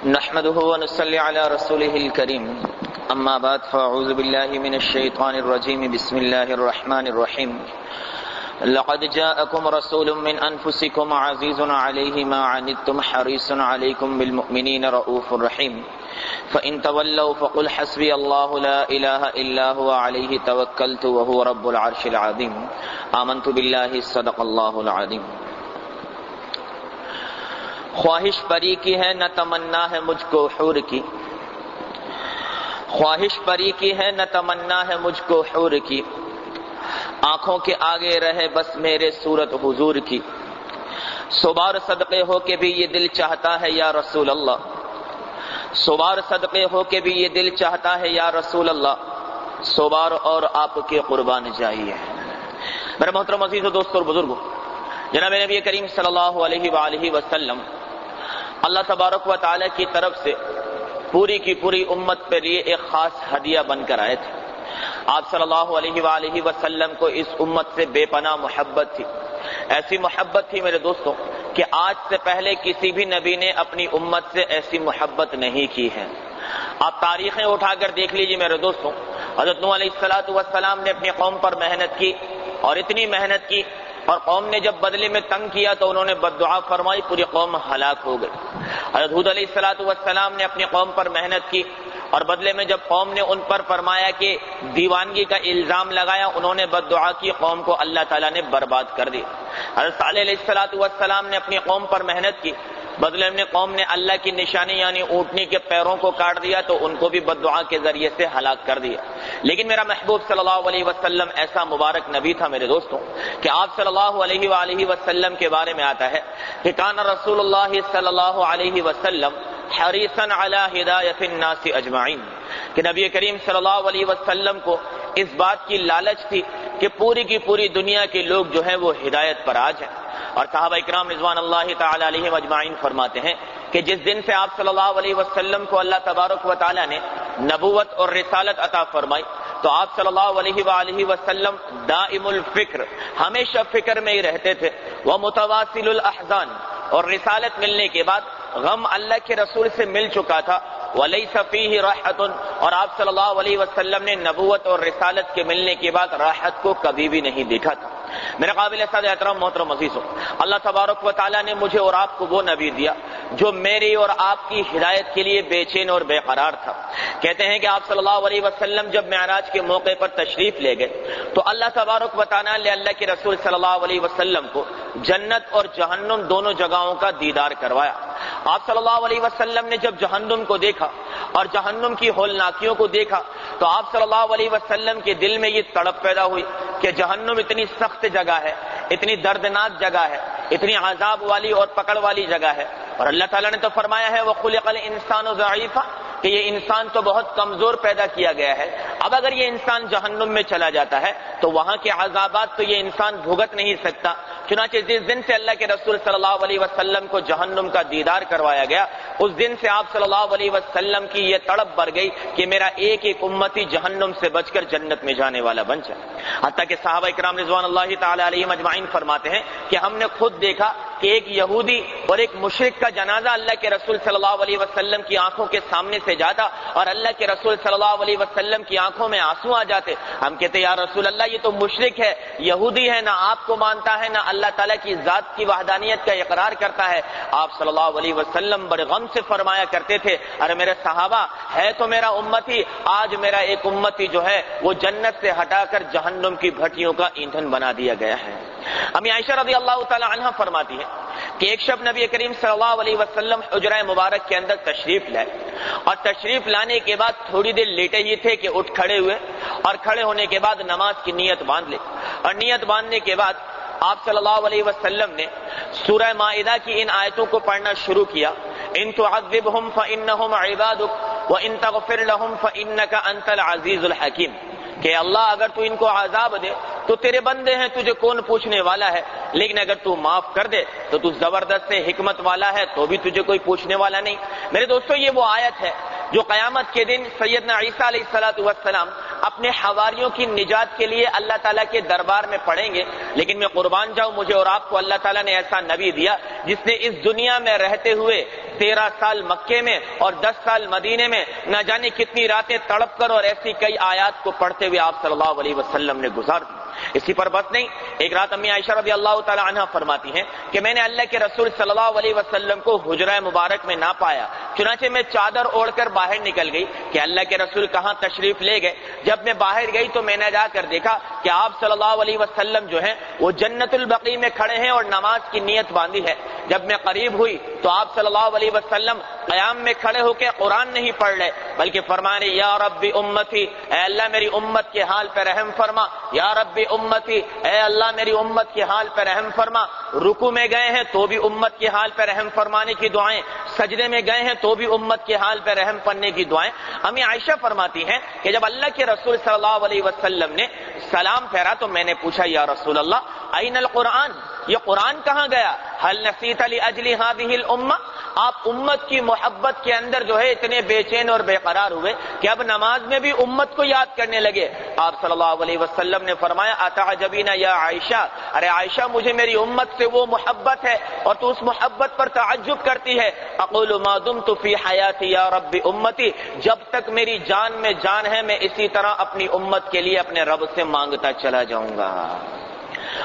نحمده ونصلي على رسوله الكريم أما بعد فأعوذ بالله من الشيطان الرجيم بسم الله الرحمن الرحيم لقد جاءكم رسول من أنفسكم عزيز عليه ما عنتم حريص عليكم بالمؤمنين رؤوف رحيم فإن تولوا فقل حسبي الله لا إله إلا هو عليه توكلت وهو رب العرش العظيم آمنت بالله صدق الله العظيم۔ خواہش پری کی ہے نہ تمنا ہے مجھ کو حور کی، خواہش پری کی ہے نہ تمنا ہے مجھ کو حور کی، آنکھوں کے آگے رہے بس میرے صورت حضور کی، سو بار صدقے ہو کے بھی یہ دل چاہتا ہے یا رسول اللہ، سو بار صدقے ہو کے بھی یہ دل چاہتا ہے یا رسول اللہ، سو بار اور آپ کے قربان جائیے۔ میرے محترم عزیز و دوستوں اور بزرگوں، جناب نبی کریم صلی اللہ علیہ وآلہ وسلم اللہ تبارک و تعالی کی طرف سے پوری کی پوری امت پر یہ ایک خاص ہدیہ بن کر آئے تھے۔ آپ صلی اللہ علیہ وآلہ وسلم کو اس امت سے بے پناہ محبت تھی، ایسی محبت تھی میرے دوستوں کہ آج سے پہلے کسی بھی نبی نے اپنی امت سے ایسی محبت نہیں کی ہے۔ آپ تاریخیں اٹھا کر دیکھ لیجیے میرے دوستوں، حضرت نوح علیہ السلام نے اپنی قوم پر محنت کی اور اتنی محنت کی، اور قوم نے جب بدلے میں تنگ کیا تو انہوں نے بد دعا فرمائی، پوری قوم ہلاک ہو گئی۔ حضرت ہود علیہ السلام نے اپنی قوم پر محنت کی اور بدلے میں جب قوم نے ان پر فرمایا کہ دیوانگی کا الزام لگایا، انہوں نے بد دعا کی، قوم کو اللہ تعالیٰ نے برباد کر دیا۔ حضرت صالح علیہ السلام نے اپنی قوم پر محنت کی، بدلے میں قوم نے اللہ کی نشانی یعنی اونٹنی کے پیروں کو کاٹ دیا تو ان کو بھی بد دعا کے ذریعے سے ہلاک کر دیا۔ لیکن میرا محبوب صلی اللہ علیہ وسلم ایسا مبارک نبی تھا میرے دوستوں کہ آپ صلی اللہ علیہ وآلہ وسلم کے بارے میں آتا ہے کہ کان رسول اللہ صلی اللہ علیہ وسلم حریصا علی ہدایت الناس اجمعین، کہ نبی کریم صلی اللہ علیہ وسلم کو اس بات کی لالچ تھی کہ پوری کی پوری دنیا کے لوگ جو ہیں وہ ہدایت پر آ جائیں۔ اور صحابہ اکرام رضوان اللہ تعالی علیہم اجمعین فرماتے ہیں کہ جس دن سے آپ صلی اللہ علیہ وسلم کو اللہ تبارک و تعالی نے نبوت اور رسالت عطا فرمائی تو آپ صلی اللہ علیہ وآلہ وسلم دائم الفکر، ہمیشہ فکر میں ہی رہتے تھے، ومتواصل الاحزان، اور رسالت ملنے کے بعد غم اللہ کے رسول سے مل چکا تھا، ولیس فیہ راحت، اور آپ صلی اللہ علیہ وسلم نے نبوت اور رسالت کے ملنے کے بعد راحت کو کبھی بھی نہیں دیکھا تھا۔ میرے قابل سعادت احترام محترم عزیزوں، اللہ تبارک و تعالیٰ نے مجھے اور آپ کو وہ نبی دیا جو میری اور آپ کی ہدایت کے لیے بے چین اور بے قرار تھا۔ کہتے ہیں کہ آپ صلی اللہ علیہ وسلم جب معراج کے موقع پر تشریف لے گئے تو اللہ تبارک و تعالیٰ نے اللہ کے رسول صلی اللہ علیہ وسلم کو جنت اور جہنم دونوں جگہوں کا دیدار کروایا۔ آپ صلی اللہ علیہ وسلم نے جب جہنم کو دیکھا اور جہنم کی ہولناکیوں کو دیکھا تو آپ صلی اللہ علیہ وسلم کے دل میں یہ تڑپ پیدا ہوئی کہ جہنم اتنی سخت جگہ ہے، اتنی دردناک جگہ ہے، اتنی عذاب والی اور پکڑ والی جگہ ہے، اور اللہ تعالیٰ نے تو فرمایا ہے وَخُلِقَ الْإِنسَانُ ضَعِيفًا، کہ یہ انسان تو بہت کمزور پیدا کیا گیا ہے۔ اب اگر یہ انسان جہنم میں چلا جاتا ہے تو وہاں کے عذابات تو یہ انسان بھگت نہیں سکتا۔ چنانچہ جس دن سے اللہ کے رسول صلی اللہ علیہ وسلم کو جہنم کا دیدار کروایا گیا، اس دن سے آپ صلی اللہ علیہ وسلم کی یہ تڑپ بڑھ گئی کہ میرا ایک ایک امتی جہنم سے بچ کر جنت میں جانے والا بن جائے۔ حتیٰ کہ صحابہ اکرام رضوان اللہ تعالی علیہم اجمعین فرماتے ہیں کہ ہم نے خود دیکھا کہ ایک یہودی اور ایک مشرک کا جنازہ اللہ کے رسول صلی اللہ علیہ وسلم کی آنکھوں کے سامنے سے جاتا اور اللہ کے رسول صلی اللہ علیہ وسلم کی آنکھوں میں آنسو آ جاتے۔ ہم کہتے یا رسول اللہ یہ تو مشرک ہے، یہودی ہے، نہ آپ کو مانتا ہے نہ اللہ تعالیٰ کی ذات کی وحدانیت کا اقرار کرتا ہے۔ آپ صلی اللہ علیہ وسلم بڑے غم سے فرمایا کرتے تھے ارے میرے صحابہ ہے تو میرا امتی، آج میرا ایک امتی جو ہے وہ جنت سے ہٹا کر جہنم کی بھٹیوں کا ایندھن بنا دیا گیا ہے۔ امی عائشہ رضی اللہ تعالی عنہا فرماتی ہے کہ ایک شب نبی کریم صلی اللہ علیہ وسلم حجرہ مبارک کے اندر تشریف لائے، اور تشریف لانے کے بعد تھوڑی دیر لیٹے ہی تھے کہ اٹھ کھڑے ہوئے، اور کھڑے ہونے کے بعد نماز کی نیت باندھ لی، اور نیت باندھنے کے بعد آپ صلی اللہ علیہ وسلم نے سورہ مائدہ کی ان آیتوں کو پڑھنا شروع کیا، ان تعذبہم فإنہم عبادک وإن تغفر لہم فإنک انت العزیز الحکیم، کہ اللہ اگر تو ان کو عذاب دے تو تیرے بندے ہیں، تجھے کون پوچھنے والا ہے، لیکن اگر تو معاف کر دے تو تو زبردست حکمت والا ہے، تو بھی تجھے کوئی پوچھنے والا نہیں۔ میرے دوستو یہ وہ آیت ہے جو قیامت کے دن سیدنا عیسیٰ علیہ السلام اپنے حواریوں کی نجات کے لیے اللہ تعالیٰ کے دربار میں پڑھیں گے۔ لیکن میں قربان جاؤں، مجھے اور آپ کو اللہ تعالیٰ نے ایسا نبی دیا جس نے اس دنیا میں رہتے ہوئے 13 سال مکے میں اور 10 سال مدینے میں نہ جانے کتنی راتیں تڑپ کر اور ایسی کئی آیات کو پڑھتے ہوئے آپ صلی اللہ علیہ وسلم نے گزار دی۔ اسی پر بس نہیں، ایک رات امی عائشہ رضی اللہ تعالی عنہ فرماتی ہیں کہ میں نے اللہ کے رسول صلی اللہ علیہ وسلم کو حجرہ مبارک میں نہ پایا، چنانچہ میں چادر اوڑھ کر باہر نکل گئی کہ اللہ کے رسول کہاں تشریف لے گئے۔ جب میں باہر گئی تو میں نے جا کر دیکھا کہ آپ صلی اللہ علیہ وسلم جو ہیں وہ جنت البقیع میں کھڑے ہیں اور نماز کی نیت باندھی ہے۔ جب میں قریب ہوئی تو آپ صلی اللہ علیہ وسلم قیام میں کھڑے ہو کے قرآن نہیں پڑھ رہے بلکہ فرما رہے یا رب امتی، اے اللہ میری امت کے حال پر رحم فرما، یا رب امتی، اے اللہ میری امت کے حال پر رحم فرما۔ رکوع میں گئے ہیں تو بھی امت کے حال پر رحم فرمانے کی دعائیں، سجدے میں گئے ہیں تو بھی امت کے حال پر رحم کرنے کی دعائیں۔ امی عائشہ فرماتی ہیں کہ جب اللہ کے رسول صلی اللہ علیہ وسلم نے سلام پھیرا تو میں نے پوچھا یا رسول اللہ این القرآن، یہ قرآن کہاں گیا؟ هل نسیت لاجل هذه الامه، آپ امت کی محبت کے اندر جو ہے اتنے بے چین اور بے قرار ہوئے کہ اب نماز میں بھی امت کو یاد کرنے لگے۔ آپ صلی اللہ علیہ وسلم نے فرمایا اتعجبین یا عائشہ، ارے عائشہ مجھے میری امت سے وہ محبت ہے اور تو اس محبت پر تعجب کرتی ہے۔ اقول ما دمت فی حیاتی یا رب امتی، جب تک میری جان میں جان ہے میں اسی طرح اپنی امت کے لیے اپنے رب سے مانگتا چلا جاؤں گا۔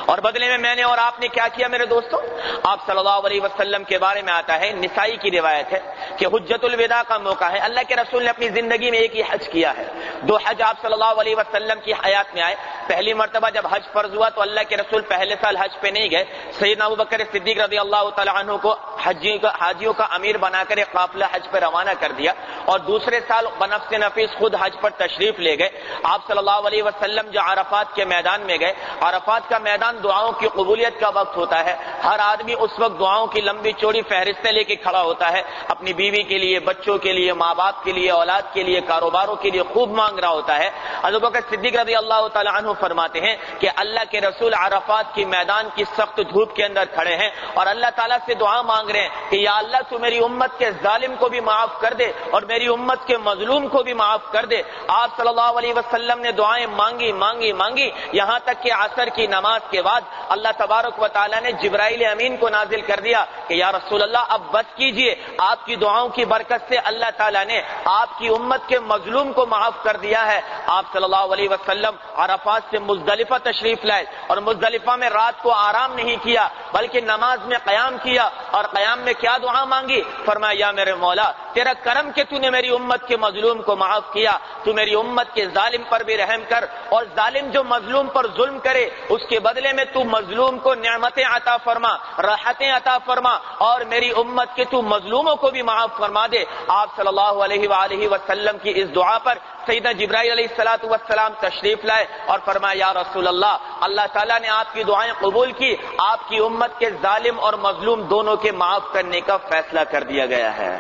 اور بدلے میں نے اور آپ نے کیا کیا میرے دوستوں؟ آپ صلی اللہ علیہ وسلم کے بارے میں آتا ہے، نسائی کی روایت ہے کہ حجۃ الوداع کا موقع ہے، اللہ کے رسول نے اپنی زندگی میں ایک ہی حج کیا ہے۔ 2 حج آپ صلی اللہ علیہ وسلم کی حیات میں آئے۔ پہلی مرتبہ جب حج فرض ہوا تو اللہ کے رسول پہلے سال حج پہ نہیں گئے، سیدنا ابوبکر صدیق رضی اللہ تعالی عنہ کو حاجیوں کا امیر بنا کر ایک قافلہ حج پہ روانہ کر دیا، اور دوسرے سال بنفس نفیس خود حج پر تشریف لے گئے۔ آپ صلی اللہ علیہ وسلم جو عرفات کے میدان میں گئے، عرفات کا میدان دعاؤں کی قبولیت کا وقت ہوتا ہے، ہر آدمی اس وقت دعاؤں کی لمبی چوڑی فہرستیں لے کے کھڑا ہوتا ہے، اپنی بیوی کے لیے، بچوں کے لیے، ماں باپ کے لیے، اولاد کے لیے، کاروباروں کے لیے خوب مانگ رہا ہوتا ہے۔ ابوبکر صدیق رضی اللہ تعالی عنہ فرماتے ہیں کہ اللہ کے رسول عرفات کی میدان کی سخت دھوپ کے اندر کھڑے ہیں اور اللہ تعالیٰ سے دعا مانگ رہے ہیں کہ یا اللہ تو میری امت کے ظالم کو بھی معاف کر دے اور میری امت کے مظلوم کو بھی معاف کر دے۔ آپ صلی اللہ علیہ وسلم نے دعائیں مانگی یہاں تک کہ عصر کی نماز کے بعد اللہ تبارک و تعالیٰ نے جبرائیل امین کو نازل کر دیا کہ یا رسول اللہ اب بس کیجئے، آپ کی دعاؤں کی برکت سے اللہ تعالیٰ نے آپ کی امت کے مظلوم کو معاف کر دیا ہے۔ آپ صلی اللہ علیہ وسلم عرفات سے مزدلفہ تشریف لائے اور مزدلفہ میں رات کو آرام نہیں کیا بلکہ نماز میں قیام کیا، اور قیام میں کیا دعا مانگی؟ فرمایا یا میرے مولا تیرا کرم کہ تو نے میری امت کے مظلوم کو معاف کیا، تو میری امت کے ظالم پر بھی رحم کر، اور ظالم جو مظلوم پر ظلم کرے اس کے بدلے میں تو مظلوم کو نعمتیں عطا فرما، راحتیں عطا فرما، اور میری امت کے تو مظلوموں کو بھی معاف فرما دے۔ آپ صلی اللہ علیہ وآلہ وسلم کی اس دعا پر سیدنا جبرائیل علیہ السلام تشریف لائے اور فرمایا یا رسول اللہ، اللہ تعالیٰ نے آپ کی دعائیں قبول کی، آپ کی امت کے ظالم اور مظلوم دونوں کے معاف کرنے کا فیصلہ کر دیا گیا ہے۔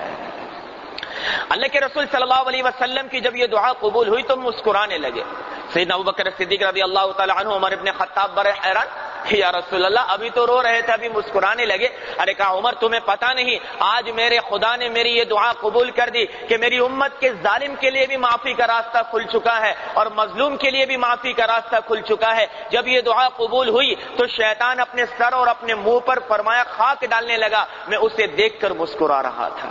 اللہ کے رسول صلی اللہ علیہ وسلم کی جب یہ دعا قبول ہوئی تو مسکرانے لگے۔ سیدنا ابوبکر صدیق رضی اللہ تعالی عنہ، عمر ابن خطاب بڑے حیران، یا رسول اللہ ابھی تو رو رہے تھے ابھی مسکرانے لگے۔ ارے کہا عمر تمہیں پتہ نہیں آج میرے خدا نے میری یہ دعا قبول کر دی کہ میری امت کے ظالم کے لیے بھی معافی کا راستہ کھل چکا ہے اور مظلوم کے لیے بھی معافی کا راستہ کھل چکا ہے۔ جب یہ دعا قبول ہوئی تو شیطان اپنے سر اور اپنے منہ پر فرمایا خاک ڈالنے لگا، میں اسے دیکھ کر مسکرا رہا تھا۔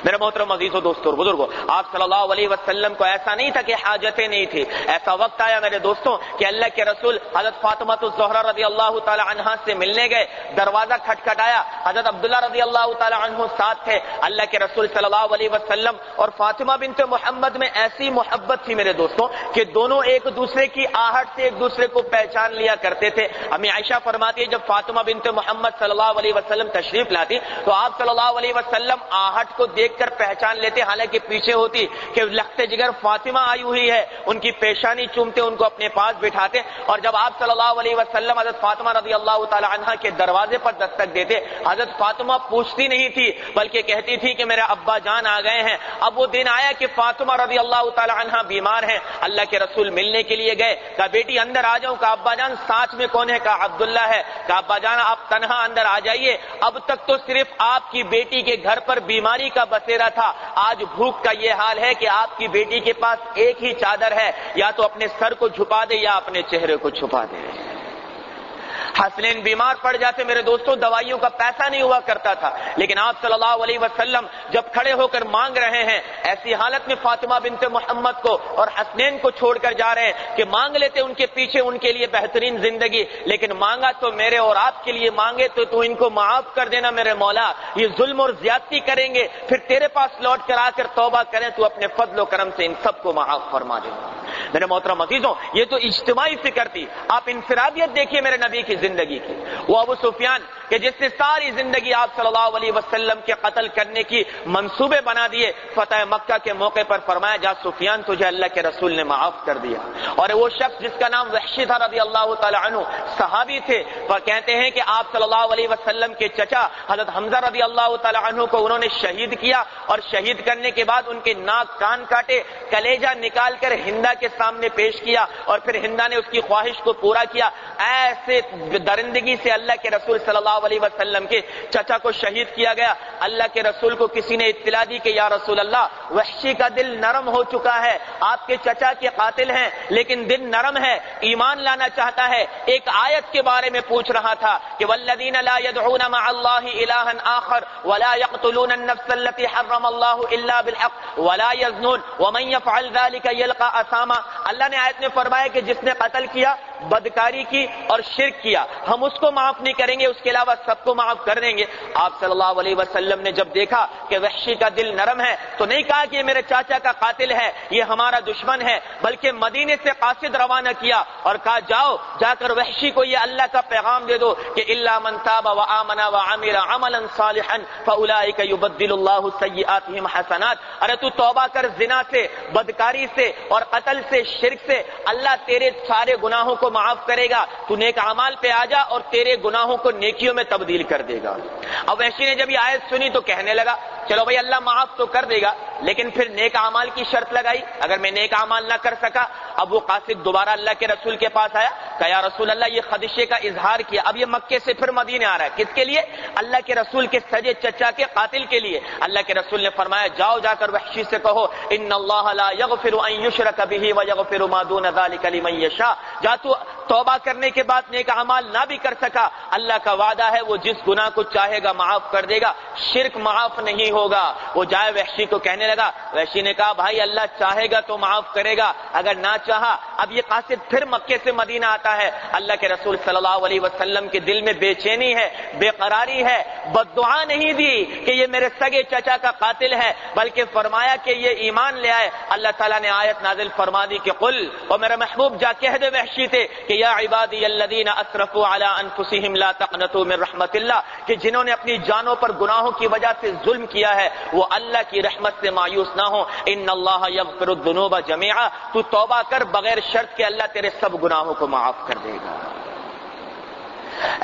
میرے محترم عزیزو، دوستو اور بزرگوں، آپ صلی اللہ علیہ وسلم کو ایسا نہیں تھا کہ حاجتیں نہیں تھی، ایسا وقت آیا میرے دوستوں کہ اللہ کے رسول حضرت فاطمہ الزہرا رضی اللہ تعالی عنہا سے ملنے گئے، دروازہ کھٹکھٹایا، حضرت عبداللہ رضی اللہ تعالی عنہ ساتھ تھے۔ اللہ کے رسول صلی اللہ علیہ وسلم اور فاطمہ بنت محمد میں ایسی محبت تھی میرے دوستوں کہ دونوں ایک دوسرے کی آہٹ سے ایک دوسرے کو پہچان لیا کرتے تھے۔ امی عائشہ فرماتی ہے جب فاطمہ بنت محمد صلی اللہ علیہ وسلم تشریف لاتی تو آپ صلی اللہ علیہ وسلم آہٹ کو دیکھ کر پہچان لیتے، حالانکہ پیچھے ہوتی کہ لخت جگر فاطمہ آئی ہوئی ہے، ان کی پیشانی چومتے، ان کو اپنے پاس بٹھاتے، اور جب آپ صلی اللہ علیہ وسلم حضرت فاطمہ رضی اللہ تعالی عنہ کے دروازے پر دستک دیتے، حضرت فاطمہ پوچھتی نہیں تھی بلکہ کہتی تھی کہ میرے ابا جان آ گئے ہیں۔ اب وہ دن آیا کہ فاطمہ رضی اللہ تعالی عنہ بیمار ہیں، اللہ کے رسول ملنے کے لیے گئے، کہا بیٹی اندر آ جاؤ، کہا ابا جان ساتھ میں کون ہے؟ کہا عبداللہ ہے۔ کہا ابا جان آپ تنہا اندر آ جائیے، اب تک تو صرف آپ کی بیٹی کے گھر پر بیماری کا بسیرا تھا، آج بھوک کا یہ حال ہے کہ آپ کی بیٹی کے پاس ایک ہی چادر ہے، یا تو اپنے سر کو چھپا دے یا اپنے چہرے کو چھپا دے۔ حسنین بیمار پڑ جاتے میرے دوستوں، دوائیوں کا پیسہ نہیں ہوا کرتا تھا، لیکن آپ صلی اللہ علیہ وسلم جب کھڑے ہو کر مانگ رہے ہیں، ایسی حالت میں فاطمہ بنت محمد کو اور حسنین کو چھوڑ کر جا رہے ہیں کہ مانگ لیتے ان کے پیچھے ان کے لیے بہترین زندگی، لیکن مانگا تو میرے اور آپ کے لیے مانگے تو ان کو معاف کر دینا میرے مولا، یہ ظلم اور زیادتی کریں گے پھر تیرے پاس لوٹ کر آ کر توبہ کریں تو اپنے فضل و کرم سے ان سب کو معاف فرما دے۔ میرے محترم عزیزوں، یہ تو اجتماعی فکر تھی، آپ انفرادیت دیکھیے میرے نبی کی زندگی کی۔ وہ ابو سفیان کہ جس نے ساری زندگی آپ صلی اللہ علیہ وسلم کے قتل کرنے کی منصوبے بنا دیے، فتح مکہ کے موقع پر فرمایا جا سفیان تجھے اللہ کے رسول نے معاف کر دیا۔ اور وہ شخص جس کا نام وحشی تھا رضی اللہ تعالی عنہ، صحابی تھے، اور کہتے ہیں کہ آپ صلی اللہ علیہ وسلم کے چچا حضرت حمزہ رضی اللہ تعالی عنہ کو انہوں نے شہید کیا، اور شہید کرنے کے بعد ان کے ناک کان کاٹے، کلیجہ نکال کر ہندا کے سامنے پیش کیا، اور پھر ہندا نے اس کی خواہش کو پورا کیا۔ ایسے درندگی سے اللہ کے رسول صلی اللہ علیہ وسلم کے چچا کو شہید کیا گیا۔ اللہ کے رسول کو کسی نے اطلاع دی کہ یا رسول اللہ، وحشی کا دل نرم ہو چکا ہے، آپ کے چچا کے قاتل ہیں لیکن دل نرم ہے، ایمان لانا چاہتا ہے۔ ایک آیت کے بارے میں پوچھ رہا تھا کہ والذین لا يدعون مع اللہ الہا آخر ولا يقتلون النفس التي حرم اللہ الا بالحق ولا يزنون ومن يفعل ذلك يلقى اثاما۔ اللہ نے آیت میں فرمایا کہ جس نے قتل کیا، بدکاری کی اور شرک کیا، ہم اس کو معاف نہیں کریں گے، اس کے علاوہ سب کو معاف کر دیں گے۔ آپ صلی اللہ علیہ وسلم نے جب دیکھا کہ وحشی کا دل نرم ہے تو نہیں کہا کہ یہ میرے چاچا کا قاتل ہے، یہ ہمارا دشمن ہے، بلکہ مدینے سے قاصد روانہ کیا اور کہا جاؤ جا کر وحشی کو یہ اللہ کا پیغام دے دو کہ الا من تاب وآمن وعمل عملا صالحا فاولئک یبدل اللہ سیئاتہم حسنات۔ ارے تو توبہ کر زنا سے، بدکاری سے اور قتل سے، شرک سے، اللہ تیرے سارے گناہوں کو معاف کرے گا، تو نیک اعمال پہ آ جا اور تیرے گناہوں کو نیکیوں میں تبدیل کر دے گا۔ اب وحشی نے جب یہ آیت سنی تو کہنے لگا چلو بھائی اللہ معاف تو کر دے گا، لیکن پھر نیک اعمال کی شرط لگائی، اگر میں نیک اعمال نہ کر سکا۔ اب وہ قاصد دوبارہ اللہ کے رسول کے پاس آیا، کہا یا رسول اللہ یہ خدشے کا اظہار کیا، اب یہ مکے سے پھر مدینے آ رہا ہے، کس کے لیے؟ اللہ کے رسول کے سجے چچا کے قاتل کے لیے۔ اللہ کے رسول نے فرمایا جاؤ جا کر وحشی سے کہو ان اللہ لا یغفر ان یشرک بہ ویغفر ما دون ذلک لمن یشاء۔ جا تو توبہ کرنے کے بعد نیک اعمال نہ بھی کر سکا، اللہ کا وعدہ ہے وہ جس گناہ کو چاہے گا معاف کر دے گا، شرک معاف نہیں ہوگا۔ وہ جائے وحشی کو کہنے لگا، وحشی نے کہا بھائی اللہ چاہے گا تو معاف کرے گا، اگر نہ چاہا۔ اب یہ قاصد پھر مکے سے مدینہ آتا ہے، اللہ کے رسول صلی اللہ علیہ وسلم کے دل میں بے چینی ہے، بے قراری ہے، بد دعا نہیں دی کہ یہ میرے سگے چچا کا قاتل ہے، بلکہ فرمایا کہ یہ ایمان لے آئے۔ اللہ تعالیٰ نے آیت نازل فرما دی کہ قل، اور میرا محبوب جا کہہ دے وحشی تھے کہ یا عبادی الذین اسرفوا علی انفسہم لا تقنطوا من رحمت اللہ، کہ جنہوں نے اپنی جانوں پر گناہوں کی وجہ سے ظلم کیا ہے وہ اللہ کی رحمت سے مایوس نہ ہو۔ ان اللہ یغفر الذنوب جميعا، تو توبہ کر بغیر شرط کہ اللہ تیرے سب گناہوں کو معاف کر دے گا۔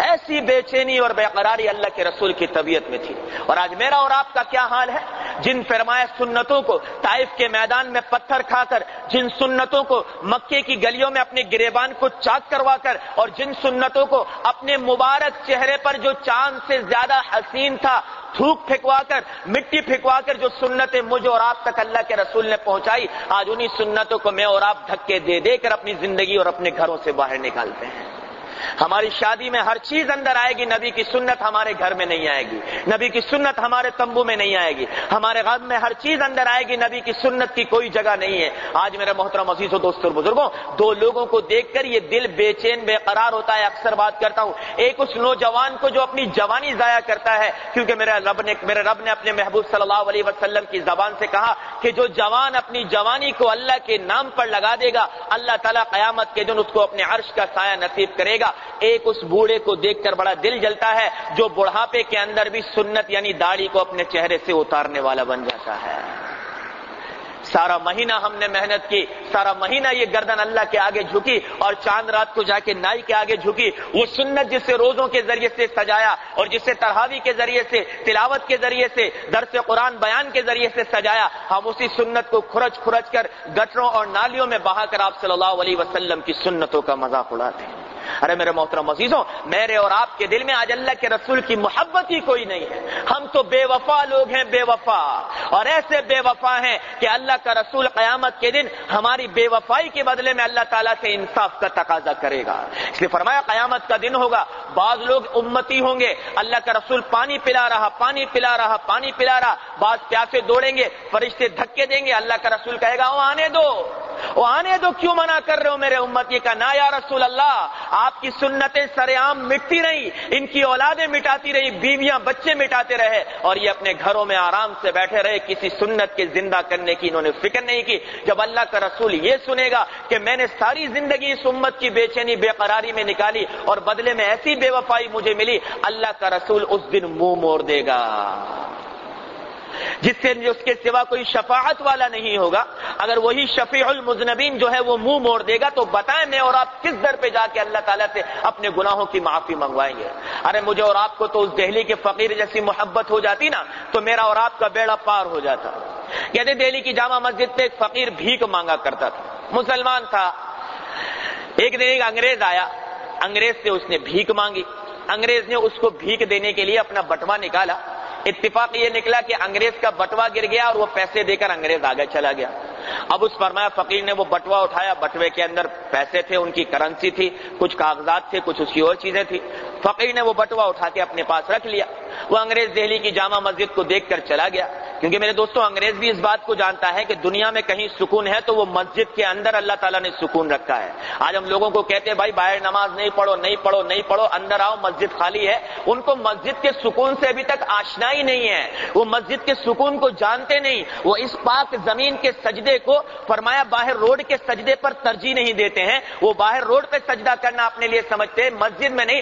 ایسی بے چینی اور بے قراری اللہ کے رسول کی طبیعت میں تھی۔ اور آج میرا اور آپ کا کیا حال ہے؟ جن فرمایا سنتوں کو طائف کے میدان میں پتھر کھا کر، جن سنتوں کو مکے کی گلیوں میں اپنے گریبان کو چاک کروا کر، اور جن سنتوں کو اپنے مبارک چہرے پر جو چاند سے زیادہ حسین تھا تھوک پھینکوا کر، مٹی پھینکوا کر جو سنتیں مجھ اور آپ تک اللہ کے رسول نے پہنچائی، آج انہی سنتوں کو میں اور آپ دھکے دے دے کر اپنی زندگی اور اپنے گھروں سے باہر نکالتے ہیں۔ ہماری شادی میں ہر چیز اندر آئے گی، نبی کی سنت ہمارے گھر میں نہیں آئے گی، نبی کی سنت ہمارے تمبو میں نہیں آئے گی، ہمارے غم میں ہر چیز اندر آئے گی، نبی کی سنت کی کوئی جگہ نہیں ہے۔ آج میرے محترم عزیزوں، دوستوں اور بزرگوں، دو لوگوں کو دیکھ کر یہ دل بے چین بے قرار ہوتا ہے۔ اکثر بات کرتا ہوں، ایک اس نوجوان کو جو اپنی جوانی ضائع کرتا ہے، کیونکہ میرے رب نے اپنے محبوب صلی اللہ علیہ وسلم کی زبان سے کہا کہ جو جوان اپنی جوانی کو اللہ کے نام پر لگا دے گا، اللہ تعالیٰ قیامت کے دن اس کو اپنے عرش کا سایہ نصیب کرے گا۔ ایک اس بوڑھے کو دیکھ کر بڑا دل جلتا ہے جو بڑھاپے کے اندر بھی سنت یعنی داڑھی کو اپنے چہرے سے اتارنے والا بن جاتا ہے۔ سارا مہینہ ہم نے محنت کی، سارا مہینہ یہ گردن اللہ کے آگے جھکی اور چاند رات کو جا کے نائی کے آگے جھکی۔ وہ سنت جسے روزوں کے ذریعے سے سجایا اور جسے تراویح کے ذریعے سے، تلاوت کے ذریعے سے، درس قرآن بیان کے ذریعے سے سجایا، ہم اسی سنت کو کھرچ کر گٹروں اور نالیوں میں بہا کر آپ صلی اللہ علیہ وسلم کی سنتوں کا مذاق اڑاتے ہیں۔ ارے میرے محترم عزیزوں، میرے اور آپ کے دل میں آج اللہ کے رسول کی محبت ہی کوئی نہیں ہے۔ ہم تو بے وفا لوگ ہیں، بے وفا، اور ایسے بے وفا ہیں کہ اللہ کا رسول قیامت کے دن ہماری بے وفائی کے بدلے میں اللہ تعالیٰ سے انصاف کا تقاضا کرے گا۔ اس لیے فرمایا قیامت کا دن ہوگا، بعض لوگ امتی ہوں گے، اللہ کا رسول پانی پلا رہا، بعض پیاسے دوڑیں گے، فرشتے دھکے دیں گے، اللہ کا رسول کہے گا وہ آنے دو، کیوں منع کر رہے ہو میرے امتی کا؟ نا یا رسول اللہ، آپ کی سنتیں سر عام مٹتی رہی، ان کی اولادیں مٹاتی رہی، بیویاں بچے مٹاتے رہے، اور یہ اپنے گھروں میں آرام سے بیٹھے رہے، کسی سنت کے زندہ کرنے کی انہوں نے فکر نہیں کی۔ جب اللہ کا رسول یہ سنے گا کہ میں نے ساری زندگی اس امت کی بے چینی بے قراری میں نکالی اور بدلے میں ایسی بے وفائی مجھے ملی، اللہ کا رسول اس دن منہ موڑ دے گا، جس سے اس کے سوا کوئی شفاعت والا نہیں ہوگا۔ اگر وہی شفیع المذنبین جو ہے وہ منہ موڑ دے گا تو بتائیں میں اور آپ کس در پہ جا کے اللہ تعالیٰ سے اپنے گناہوں کی معافی منگوائیں گے؟ ارے مجھے اور آپ کو تو اس دہلی کے فقیر جیسی محبت ہو جاتی نا تو میرا اور آپ کا بیڑا پار ہو جاتا۔ کہتے دہلی کی جامع مسجد پہ ایک فقیر بھیک مانگا کرتا تھا، مسلمان تھا۔ ایک دن ایک انگریز آیا، انگریز سے اس نے بھیک مانگی، انگریز نے اس کو بھیک دینے کے لیے اپنا بٹوا نکالا۔ اتفاق یہ نکلا کہ انگریز کا بٹوا گر گیا اور وہ پیسے دے کر انگریز آگے چلا گیا۔ اب اس فرمایا فقیر نے وہ بٹوا اٹھایا، بٹوے کے اندر پیسے تھے، ان کی کرنسی تھی، کچھ کاغذات تھے، کچھ اس کی اور چیزیں تھی۔ فقیر نے وہ بٹوا اٹھا کے اپنے پاس رکھ لیا۔ وہ انگریز دہلی کی جامع مسجد کو دیکھ کر چلا گیا، کیونکہ میرے دوستوں انگریز بھی اس بات کو جانتا ہے کہ دنیا میں کہیں سکون ہے تو وہ مسجد کے اندر اللہ تعالیٰ نے سکون رکھا ہے۔ آج ہم لوگوں کو کہتے ہیں بھائی باہر نماز نہیں پڑھو، اندر آؤ مسجد خالی ہے۔ ان کو مسجد کے سکون سے ابھی تک آشنائی نہیں ہے، وہ مسجد کے سکون کو جانتے نہیں، وہ اس پاک زمین کے سجدے کو فرمایا باہر روڈ کے سجدے پر ترجیح نہیں دیتے ہیں، وہ باہر روڈ پہ سجدہ کرنا اپنے لیے سمجھتے ہیں، مسجد میں نہیں۔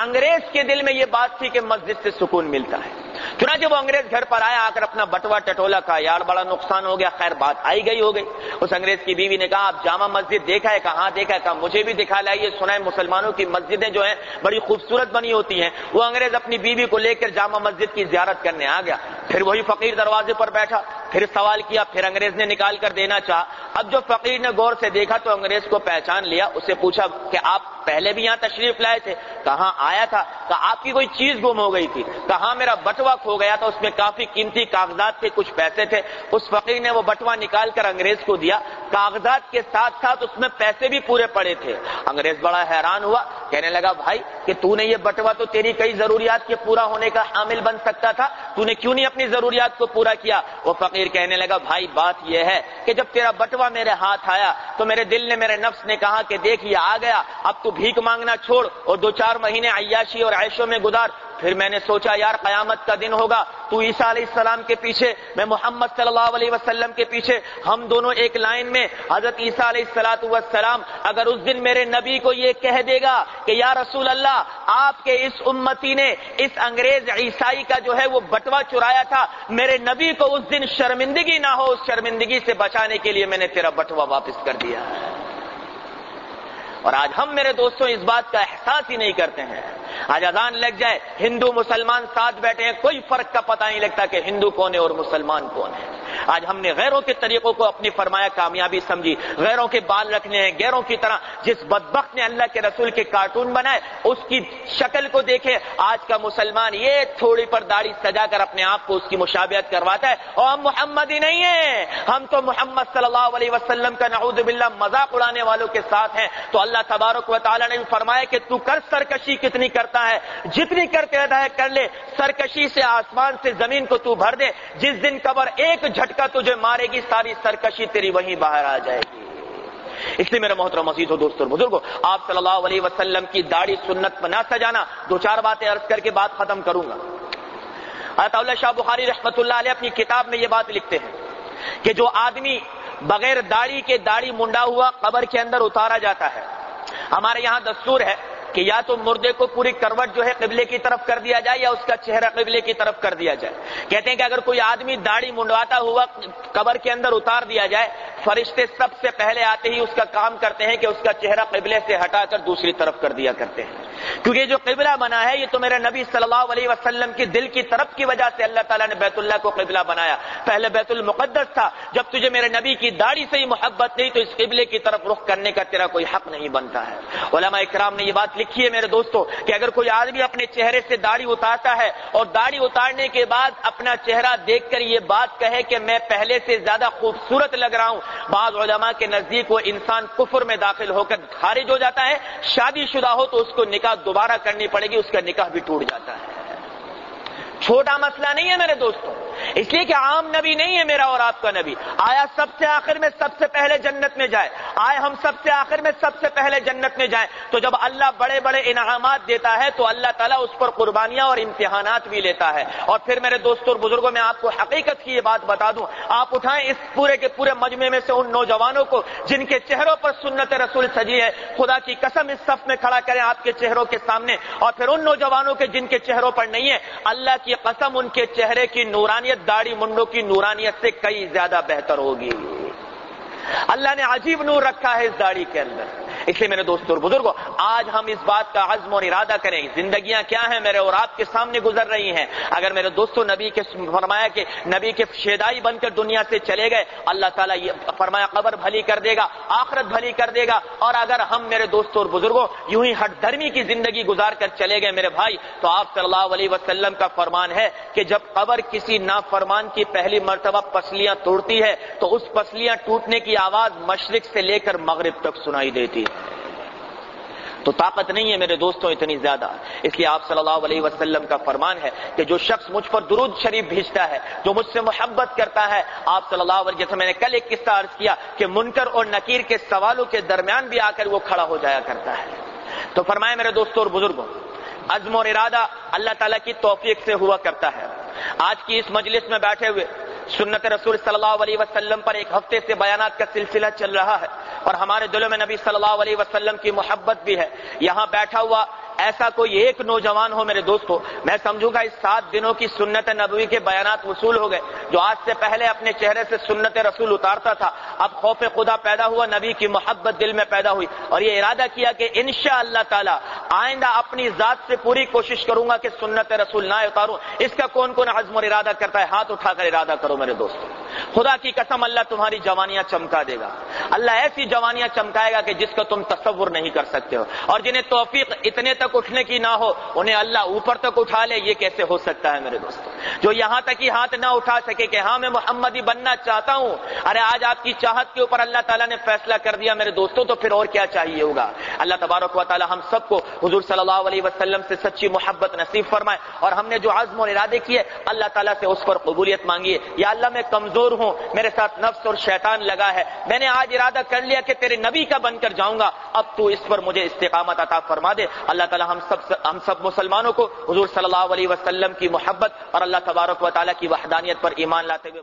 انگریز کے دل میں یہ بات تھی کہ مسجد سے سکون ملتا ہے۔ چنانچہ وہ انگریز گھر پر آیا، آ کر اپنا بٹوا ٹٹولا کہا یار بڑا نقصان ہو گیا، خیر بات آئی گئی ہو گئی۔ اس انگریز کی بیوی نے کہا آپ جامع مسجد دیکھا ہے؟ کہاں دیکھا ہے؟ کہا مجھے بھی دکھا لائیے، سنا ہے مسلمانوں کی مسجدیں جو ہیں بڑی خوبصورت بنی ہوتی ہیں۔ وہ انگریز اپنی بیوی کو لے کر جامع مسجد کی زیارت کرنے آ گیا، پھر وہی فقیر دروازے پر بیٹھا، پھر سوال کیا، پھر انگریز نے نکال کر دینا چاہا۔ اب جو فقیر نے غور سے دیکھا تو انگریز کو پہچان لیا، اسے پوچھا کہ آپ پہلے بھی یہاں تشریف لائے تھے؟ کہاں آیا تھا؟ کہا آپ کی کوئی چیز گم ہو گئی تھی؟ کہاں میرا بٹوا کھو گیا تھا، اس میں کافی قیمتی کاغذات تھے، کچھ پیسے تھے۔ اس فقیر نے وہ بٹوا نکال کر انگریز کو دیا، کاغذات کے ساتھ ساتھ اس میں پیسے بھی پورے پڑے تھے۔ انگریز بڑا حیران ہوا، کہنے لگا بھائی کہ تو نے یہ بٹوا تو تیری کئی ضروریات کے پورا ہونے کا حامل بن سکتا تھا، تو نے کیوں نہیں اپنی ضروریات کو پورا کیا؟ وہ فقیر کہنے لگا بھائی بات یہ ہے کہ جب تیرا بٹوا میرے ہاتھ آیا تو میرے دل نے، میرے نفس نے کہا کہ دیکھ یہ آ گیا، اب تو بھیک مانگنا چھوڑ اور 2-4 مہینے عیاشی اور عیشوں میں گزار۔ پھر میں نے سوچا یار قیامت کا دن ہوگا، تو عیسیٰ علیہ السلام کے پیچھے، میں محمد صلی اللہ علیہ وسلم کے پیچھے، ہم دونوں ایک لائن میں۔ حضرت عیسیٰ علیہ السلام اگر اس دن میرے نبی کو یہ کہہ دے گا کہ یا رسول اللہ آپ کے اس امتی نے اس انگریز عیسائی کا جو ہے وہ بٹوا چرایا تھا، میرے نبی کو اس دن شرمندگی نہ ہو، اس شرمندگی سے بچانے کے لیے میں نے تیرا بٹوا واپس کر دیا۔ اور آج ہم میرے دوستوں اس بات کا احساس ہی نہیں کرتے ہیں۔ آج اذان لگ جائے، ہندو مسلمان ساتھ بیٹھے ہیں، کوئی فرق کا پتہ نہیں لگتا کہ ہندو کون ہے اور مسلمان کون ہے۔ آج ہم نے غیروں کے طریقوں کو اپنی فرمایا کامیابی سمجھی، غیروں کے بال رکھنے ہیں غیروں کی طرح۔ جس بدبخت نے اللہ کے رسول کے کارٹون بنائے اس کی شکل کو دیکھے، آج کا مسلمان یہ تھوڑی پر داڑھی سجا کر اپنے آپ کو اس کی مشابہت کرواتا ہے، اور ہم محمد ہی نہیں ہیں، ہم تو محمد صلی اللہ علیہ وسلم کا نعوذ باللہ مذاق اڑانے والوں کے ساتھ ہیں۔ تو اللہ تبارک و تعالی نے فرمایا کہ تو کر سرکشی کتنی کرتا ہے، جتنی کرتے رہتا ہے کر لے، سرکشی سے آسمان سے زمین کو تو بھر دے، جس دن قبر ایک جھٹکا تجھے مارے گی ساری سرکشی تیری وہیں باہر آ جائے گی۔ اس لیے میرے محترم عزیز و دوستو اور بزرگوں، آپ صلی اللہ علیہ وسلم کی داڑھی سنت پر نہ سجانا۔ 2-4 باتیں عرض کر کے بات ختم کروں گا۔ حضرت اللہ شاہ بخاری رحمۃ اللہ علیہ اپنی کتاب میں یہ بات لکھتے ہیں کہ جو آدمی بغیر داڑھی کے داڑھی منڈا ہوا قبر کے اندر اتارا جاتا ہے، ہمارے یہاں دستور ہے کہ یا تو مردے کو پوری کروٹ جو ہے قبلے کی طرف کر دیا جائے یا اس کا چہرہ قبلے کی طرف کر دیا جائے۔ کہتے ہیں کہ اگر کوئی آدمی داڑھی منڈواتا ہوا قبر کے اندر اتار دیا جائے، فرشتے سب سے پہلے آتے ہی اس کا کام کرتے ہیں کہ اس کا چہرہ قبلے سے ہٹا کر دوسری طرف کر دیا کرتے ہیں، کیونکہ جو قبلہ بنا ہے یہ تو میرے نبی صلی اللہ علیہ وسلم کی دل کی طرف کی وجہ سے اللہ تعالیٰ نے بیت اللہ کو قبلہ بنایا۔ پہلے بیت المقدس تھا، جب تجھے میرے نبی کی داڑھی سے ہی محبت نہیں تو اس قبلے کی طرف رخ کرنے کا تیرا کوئی حق نہیں بنتا ہے۔ علماء کرام نے یہ بات لکھیے میرے دوستو کہ اگر کوئی آدمی اپنے چہرے سے داڑھی اتارتا ہے اور داڑھی اتارنے کے بعد اپنا چہرہ دیکھ کر یہ بات کہے کہ میں پہلے سے زیادہ خوبصورت لگ رہا ہوں، بعض علماء کے نزدیک وہ انسان کفر میں داخل ہو کر خارج ہو جاتا ہے. شادی شدہ ہو تو اس کو نکاح دوبارہ کرنی پڑے گی، اس کا نکاح بھی ٹوٹ جاتا ہے. چھوٹا مسئلہ نہیں ہے میرے دوستوں، اس لیے کہ عام نبی نہیں ہے میرا اور آپ کا نبی. آیا سب سے آخر میں سب سے پہلے جنت میں جائے، آئے ہم سب سے آخر میں سب سے پہلے جنت میں جائیں. تو جب اللہ بڑے بڑے انعامات دیتا ہے تو اللہ تعالیٰ اس پر قربانیاں اور امتحانات بھی لیتا ہے. اور پھر میرے دوستوں اور بزرگوں، میں آپ کو حقیقت کی یہ بات بتا دوں، آپ اٹھائیں اس پورے کے پورے مجمع میں سے ان نوجوانوں کو جن کے چہروں پر سنت رسول سجی ہے، خدا کی قسم اس صف میں کھڑا کریں آپ کے چہروں کے سامنے، اور پھر ان نوجوانوں کے جن کے چہروں پر نہیں ہے، اللہ کی قسم ان کے چہرے کی نورانیت داڑھی منڈوں کی نورانیت سے کئی زیادہ بہتر ہوگی. اللہ نے عجیب نور رکھا ہے اس داڑھی کے اندر. اس لیے میرے دوستوں اور بزرگوں، آج ہم اس بات کا عزم اور ارادہ کریں. زندگیاں کیا ہیں میرے اور آپ کے سامنے گزر رہی ہیں. اگر میرے دوستوں نبی کے فرمایا کہ نبی کے شیدائی بن کر دنیا سے چلے گئے، اللہ تعالیٰ یہ فرمایا قبر بھلی کر دے گا، آخرت بھلی کر دے گا. اور اگر ہم میرے دوستوں اور بزرگوں یوں ہی ہٹ دھرمی کی زندگی گزار کر چلے گئے میرے بھائی، تو آپ صلی اللہ علیہ وسلم کا فرمان ہے کہ جب قبر کسی نافرمان کی پہلی مرتبہ پسلیاں توڑتی ہے تو اس پسلیاں ٹوٹنے کی آواز مشرق سے لے کر مغرب تک سنائی دیتی ہے. تو طاقت نہیں ہے میرے دوستوں اتنی زیادہ. اس لیے آپ صلی اللہ علیہ وسلم کا فرمان ہے کہ جو شخص مجھ پر درود شریف بھیجتا ہے، جو مجھ سے محبت کرتا ہے، آپ صلی اللہ علیہ وسلم، جیسے میں نے کل ایک قصہ عرض کیا کہ منکر اور نکیر کے سوالوں کے درمیان بھی آ کر وہ کھڑا ہو جایا کرتا ہے. تو فرمائے میرے دوستوں اور بزرگوں، عزم اور ارادہ اللہ تعالیٰ کی توفیق سے ہوا کرتا ہے. آج کی اس مجلس میں بیٹھے ہوئے سنت رسول صلی اللہ علیہ وسلم پر ایک ہفتے سے بیانات کا سلسلہ چل رہا ہے، اور ہمارے دلوں میں نبی صلی اللہ علیہ وسلم کی محبت بھی ہے. یہاں بیٹھا ہوا ایسا کوئی ایک نوجوان ہو میرے دوستو، میں سمجھوں گا اس 7 دنوں کی سنت نبوی کے بیانات وصول ہو گئے. جو آج سے پہلے اپنے چہرے سے سنت رسول اتارتا تھا، اب خوف خدا پیدا ہوا، نبی کی محبت دل میں پیدا ہوئی، اور یہ ارادہ کیا کہ انشاءاللہ تعالی آئندہ اپنی ذات سے پوری کوشش کروں گا کہ سنت رسول نہ اتاروں. اس کا کون کون عزم اور ارادہ کرتا ہے؟ ہاتھ اٹھا کر ارادہ کرو میرے دوستو. خدا کی قسم اللہ تمہاری جوانیاں چمکا دے گا. اللہ ایسی جوانیاں چمکائے گا کہ جس کا تم تصور نہیں کر سکتے ہو. اور جنہیں توفیق اتنے تک اٹھنے کی نہ ہو انہیں اللہ اوپر تک اٹھا لے، یہ کیسے ہو سکتا ہے میرے دوستو؟ جو یہاں تک ہی ہاتھ نہ اٹھا سکے کہ ہاں میں محمدی بننا چاہتا ہوں، ارے آج آپ کی چاہت کے اوپر اللہ تعالیٰ نے فیصلہ کر دیا میرے دوستو، تو پھر اور کیا چاہیے ہوگا. اللہ تبارک و تعالیٰ ہم سب کو حضور صلی اللہ علیہ وسلم سے سچی محبت نصیب فرمائے، اور ہم نے جو عزم اور ارادے کیے اللہ تعالیٰ سے اس پر قبولیت مانگیے. یا اللہ میں کمزور ہوں، میرے ساتھ نفس اور شیطان لگا ہے، میں نے آج ارادہ کر لیا کہ تیرے نبی کا بن کر جاؤں گا، اب تو اس پر مجھے استقامت عطا فرما دے. اللہ تعالیٰ ہم سب مسلمانوں کو حضور صلی اللہ علیہ وسلم کی محبت اور اللہ تبارک و تعالیٰ کی وحدانیت پر ایمان لاتے ہوئے